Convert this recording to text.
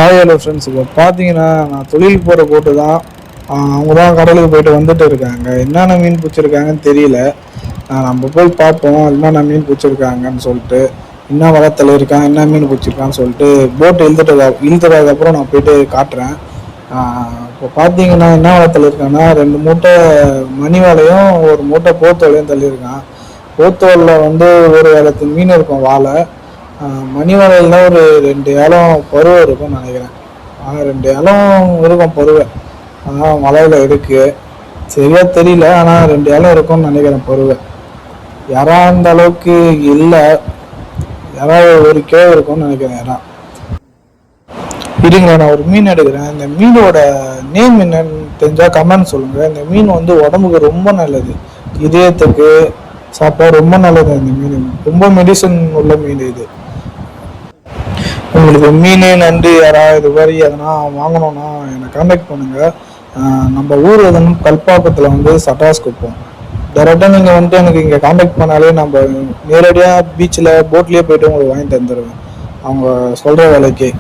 Hi hello friends. இப்போ பார்த்தீங்கன்னா நான் தொழில் போகிற போட்டு தான் அவங்க தான் கடலுக்கு போயிட்டு வந்துட்டு இருக்காங்க. என்னென்ன மீன் பிடிச்சிருக்காங்கன்னு தெரியல. நம்ம போய் பார்ப்போம் என்னென்ன மீன் பிடிச்சிருக்காங்கன்னு சொல்லிட்டு, என்ன வளத்தில் இருக்கான், என்ன மீன் பிடிச்சிருக்கான்னு சொல்லிட்டு போட்டு இழுத்துறதுக்கப்புறம் நான் போயிட்டு காட்டுறேன். இப்போ பார்த்தீங்கன்னா என்ன வளத்தில் இருக்கான்னா 2 மூட்டை மணி வலையும் 1 மூட்டை போத்தோலையும் தள்ளியிருக்கான். போத்தோலில் வந்து ஒரு வேளத்து மீன் இருக்கும் வாழை. மணி வலையில் ஒரு 2 ஏலம் பருவ இருக்கும்னு நினைக்கிறேன். 2 ஏலம் இருக்கும் பருவ. மலையில் இருக்கு, சரியா தெரியல. ஆனால் 2 ஏலம் இருக்கும்னு நினைக்கிறேன் பருவ. யாரா அந்த அளவுக்கு இல்லை, யாராவது 1 கிலோ இருக்கும்னு நினைக்கிறேன். யாரா இருங்க, நான் ஒரு மீன் எடுக்கிறேன். இந்த மீனோட நேம் என்னன்னு தெரிஞ்சா கமெண்ட் சொல்லுங்க. இந்த மீன் வந்து உடம்புக்கு ரொம்ப நல்லது, இதயத்துக்கு சாப்பிட்டா ரொம்ப நல்லது. இந்த மீன் ரொம்ப மெடிசன் உள்ள மீன் இது. உங்களுக்கு மீன் நண்டு யாராவது இது மாதிரி எதனா வாங்கணும்னா என்னை கான்டாக்ட் பண்ணுங்கள். நம்ம ஊர் எதுவும் கல்பாக்கத்தில் வந்து சட்டாஸ் குப்போம். டேரெக்டாக நீங்கள் வந்துட்டு எனக்கு இங்கே கான்டாக்ட் பண்ணாலே நம்ம நேரடியாக பீச்சில் போட்லேயே போய்ட்டு உங்களுக்கு வாங்கிட்டு வந்துடுவேன் அவங்க சொல்கிற வேலைக்கு.